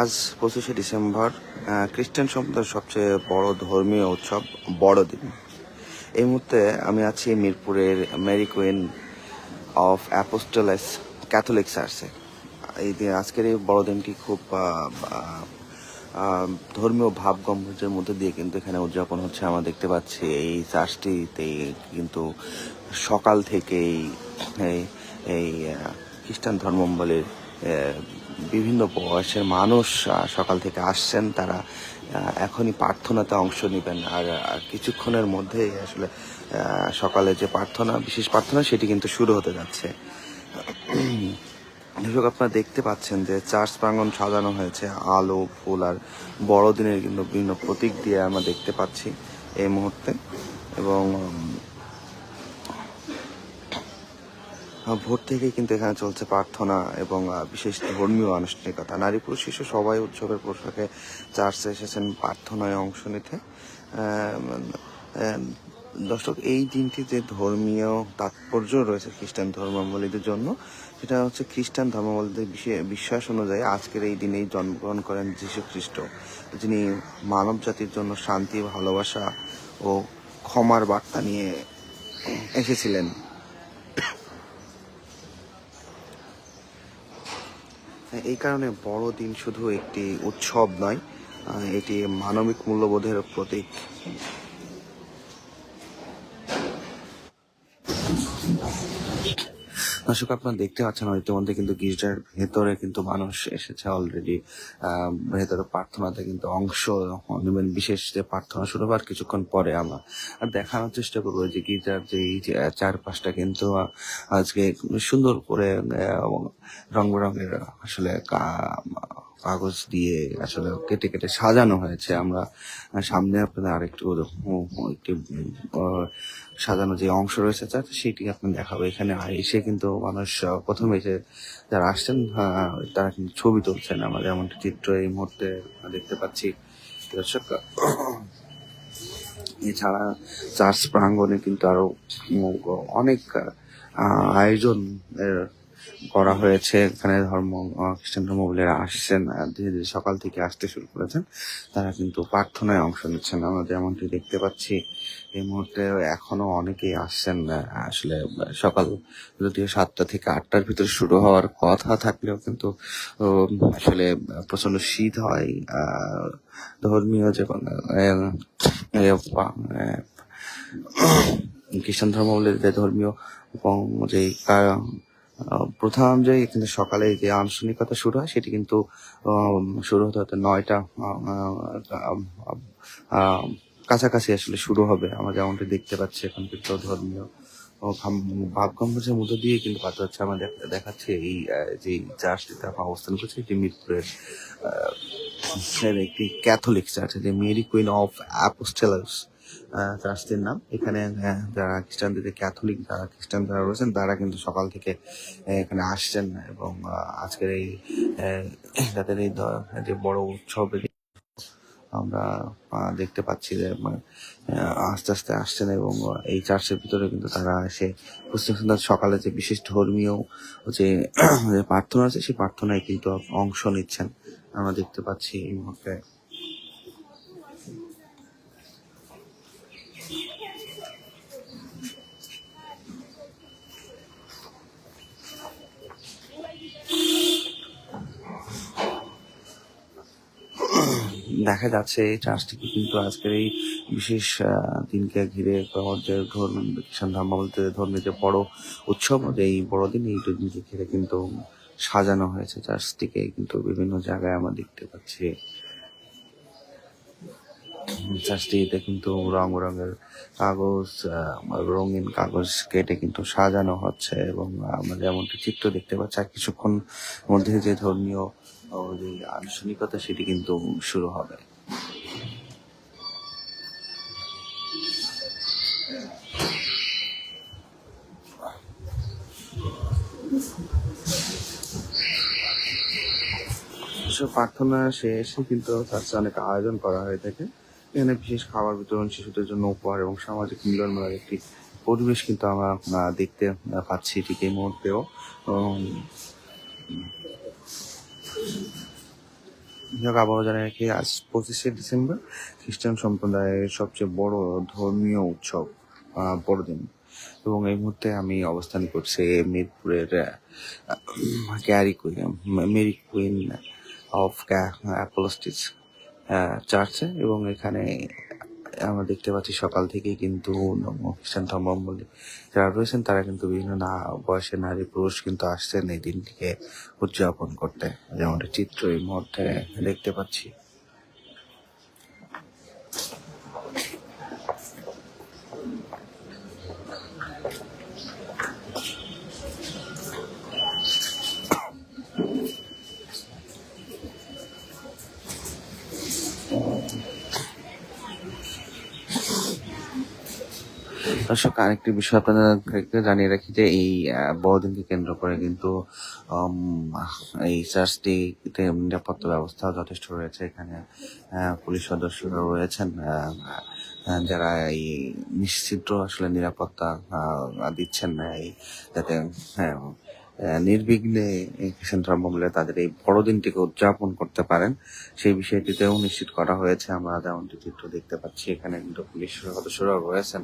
আজ 25শে ডিসেম্বর, খ্রিস্টান সম্প্রদায়ের সবচেয়ে বড় ধর্মীয় উৎসব বড়দিন। এই মুহূর্তে আমি আছি মিরপুরের মেরি কুইন অফ অ্যাপোস্টলেস ক্যাথলিক চার্চে। আজকের এই বড়দিনটি খুব ধর্মীয় ভাব গম্ভীর্যের মধ্যে দিয়ে কিন্তু এখানে উদযাপন হচ্ছে। আমরা দেখতে পাচ্ছি এই চার্চটিতে কিন্তু সকাল থেকেই এই এই খ্রিস্টান ধর্মাবলম্বীর বিভিন্ন বয়সের মানুষ সকাল থেকে আসছেন। তারা এখনই প্রার্থনাতে অংশ নেবেন, আর কিছুক্ষণের মধ্যেই আসলে সকালে যে প্রার্থনা, বিশেষ প্রার্থনা, সেটি কিন্তু শুরু হতে যাচ্ছে। দর্শক, আপনারা দেখতে পাচ্ছেন যে চার্চ প্রাঙ্গণ সাজানো হয়েছে আলো, ফুল আর বড়দিনের কিন্তু বিভিন্ন প্রতীক দিয়ে আমরা দেখতে পাচ্ছি এই মুহূর্তে। এবং ভোর থেকে কিন্তু এখানে চলছে প্রার্থনা এবং বিশেষ ধর্মীয় আনুষ্ঠানিকতা। নারী পুরুষ শিশু সবাই উৎসবের পোশাকে চার্চে এসেছেন প্রার্থনায় অংশ নিতে। দর্শক, এই দিনটি যে ধর্মীয় তাৎপর্য রয়েছে খ্রিস্টান ধর্মাবলম্বীদের জন্য, সেটা হচ্ছে খ্রিস্টান ধর্মাবলম্বীদের বিশ্বাস অনুযায়ী আজকের এই দিনেই জন্মগ্রহণ করেন যীশু খ্রিস্ট, যিনি মানব জাতির জন্য শান্তি, ভালোবাসা ও ক্ষমার বার্তা নিয়ে এসেছিলেন। এই কারণে বড়দিন শুধু একটি উৎসব নয়, এটি মানবিক মূল্যবোধের প্রতীক। দর্শক, আপনারা দেখতে পাচ্ছেন ইতিমধ্যে কিন্তু গির্জার ভেতরে কিন্তু মানুষ এসেছে অলরেডি। ভেতরে প্রার্থনাতে কিন্তু অংশ নেবেন। বিশেষ যে প্রার্থনা শুরু হওয়ার কিছুক্ষণ পরে আমরা দেখানোর চেষ্টা করবো যে গির্জার যে চারপাশটা কিন্তু আজকে সুন্দর করে রং বেরঙের আসলে কাগজ দিয়ে আসলে কেটে কেটে সাজানো হয়েছে। আমরা সামনে আপনাদের আরেকটু একটি সাজানো যে অংশ রয়েছে সেটি আপনি দেখাবো। এখানে এসে কিন্তু মানুষ প্রথমে এসে যারা আসছেন তারা কিন্তু ছবি তুলছেন। আমরা যেমনটি চিত্র এই মুহূর্তে দেখতে পাচ্ছি। দর্শক, এছাড়া চার্চ প্রাঙ্গণে কিন্তু আরো অনেক আয়োজন করা হয়েছে। এখানে খ্রিস্টান ধর্মাবলম্বীরা আসছেন, ধীরে ধীরে সকাল থেকে আসতে শুরু করেছেন। তারা কিন্তু প্রার্থনায় অংশ নিচ্ছেন। আমরা যেমনটি দেখতে পাচ্ছি এই মুহূর্তে এখনো অনেকেই আসছেন। আসলে সকাল যদিও 7টা থেকে 8টার ভিতরে শুরু হওয়ার কথা থাকলেও কিন্তু আসলে প্রচন্ড শীত হয়। ধর্মীয় যে খ্রিস্টান ধর্মাবলম্বীদের ধর্মীয় যে প্রথা অনুযায়ী কিন্তু সকালে যে আনুষ্ঠানিকতা শুরু হয় সেটি কিন্তু শুরু হতে হতে 9টা কাছাকাছি আসলে শুরু হবে। আমরা যেমনটি দেখতে পাচ্ছি এখন কিন্তু ধর্মীয় ভাবগম্ভীর্যের মধ্য দিয়ে কিন্তু পাওয়া যাচ্ছে। আমরা দেখাচ্ছি এই যে চার্চটিতে অবস্থান করছে, এটি মিরপুরের একটি ক্যাথলিক চার্চ, যে মেরি কুইন অফ অ্যাপোস্টলস চার্চটির নাম। এখানে যারা খ্রিস্টানদের ক্যাথলিক, যারা খ্রিস্টান যারা রয়েছেন, তারা কিন্তু সকাল থেকে এখানে আসছেন এবং আজকের এই তাদের এই যে বড় উৎসবের আমরা দেখতে পাচ্ছি যে আস্তে আস্তে আসছেন এবং এই চার্চের ভিতরে কিন্তু তারা এসে সকালে যে বিশেষ ধর্মীয় যে প্রার্থনা আছে সেই প্রার্থনায় কিন্তু অংশ নিচ্ছেন। আমরা দেখতে পাচ্ছি এই মুহূর্তে। দেখা যাচ্ছে এই চার্চটিকে কিন্তু আজকের এই বিশেষ দিনকে ঘিরে যে খ্রিস্টান ধর্মাবলম্বীদের ধর্মের যে বড় উৎসব, এই বড়দিন, এই দিনকে ঘিরে কিন্তু সাজানো হয়েছে চার্চটিকে। কিন্তু বিভিন্ন জায়গায় আমরা দেখতে পাচ্ছি চার্চটিতে কিন্তু রং বেরঙের কাগজ, রঙিন কাগজ কেটে কিন্তু সাজানো হচ্ছে এবং আমরা যেমনটি চিত্র দেখতে পাচ্ছি আর কিছুক্ষণ মধ্যে যে ধর্মীয় যে আনুষ্ঠানিকতা সেটি কিন্তু শুরু হবে। প্রার্থনা শেষে কিন্তু চার্চে অনেক আয়োজন করা হয়ে থাকে। এখানে বিশেষ খাবার বিতরণ, শিশুদের জন্য উপহার এবং সামাজিক মিলন মেলার একটি পরিবেশ কিন্তু আমরা দেখতে পাচ্ছি ঠিক এই মুহূর্তেও। যাক, আবারও জানিয়ে রাখি, আজ 25শে ডিসেম্বর খ্রিস্টান সম্প্রদায়ের সবচেয়ে বড় ধর্মীয় উৎসব বড়দিন। এবং এই মুহূর্তে আমি অবস্থান করছি মিরপুরের ক্যারি queen Mary queen of apostles চার্চে। এবং এখানে আমরা দেখতে পাচ্ছি সকাল থেকেই কিন্তু খ্রিস্টান ধর্মাবলম্বী যারা রয়েছেন তারা কিন্তু বিভিন্ন বয়সের নারী পুরুষ কিন্তু আসছেন এই দিনটিকে উদযাপন করতে, যেমনটা চিত্র এই মুহূর্তে দেখতে পাচ্ছি। দর্শক, আরেকটি বিষয় আপনাদেরকে জানিয়ে রাখি যে এই বড়দিনকে কেন্দ্র করে কিন্তু উম, এই চার্চটিতে নিরাপত্তা ব্যবস্থা যথেষ্ট রয়েছে। এখানে পুলিশ সদস্যরা রয়েছেন যারা এই নিশ্চিদ্র আসলে নিরাপত্তা দিচ্ছেন না, এই যাতে হ্যাঁ নির্বিঘ্নে এই খ্রিস্টান ধর্মাবলম্বীরা তাদের এই বড়দিনটিকে উদযাপন করতে পারেন সেই বিষয়টিতেও নিশ্চিত করা হয়েছে। আমরা যেমনটি চিত্র দেখতে পাচ্ছি, এখানে কিন্তু পুলিশ সদস্যরাও রয়েছেন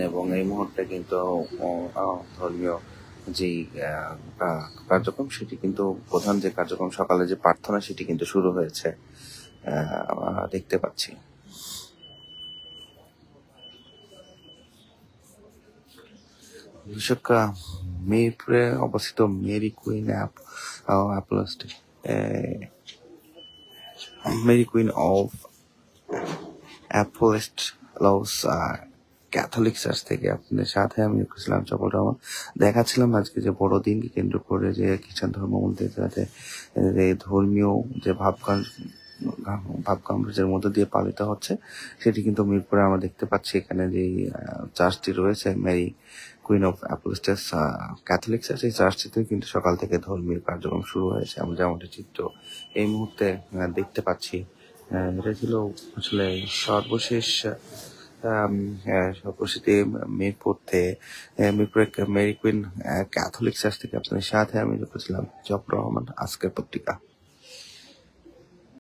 এবং এই মুহূর্তে কিন্তু ধর্মীয় যেই কার্যক্রম সেটি কিন্তু প্রধান যে কার্যক্রম সকালে যে প্রার্থনা সেটি কিন্তু শুরু হয়েছে আমরা দেখতে পাচ্ছি। দর্শক, মিরপুরে অবস্থিত Mary queen apostolic Mary queen of apostles Catholic church থেকে আপনাদের সাথে আমি ইসলাম চপল রহমান দেখাচ্ছিলাম আজকে যে বড়দিনকে কেন্দ্র করে যে খ্রিস্টান ধর্মাবলম্বীদের যাতে এই ধর্মীয় যে ভাবকাম্যের মধ্যে দিয়ে পালিত হচ্ছে সেটি কিন্তু মিরপুরে আমরা দেখতে পাচ্ছি। এখানে যে চার্চটি রয়েছে Mary queen of apostles Catholic church, এই চার্চটিতে কিন্তু সকাল থেকে ধর্মীয় কার্যক্রম শুরু হয়েছে। আমরা যেমনটি চিত্র এই মুহূর্তে দেখতে পাচ্ছি। এটা ছিল আসলে সর্বশেষ সর্বশেষে মিরপুরে মেরি কুইন ক্যাথলিক চার্চ থেকে আপনাদের সাথে আমি যুক্ত ছিলাম জফর রহমান, আজকের পত্রিকা।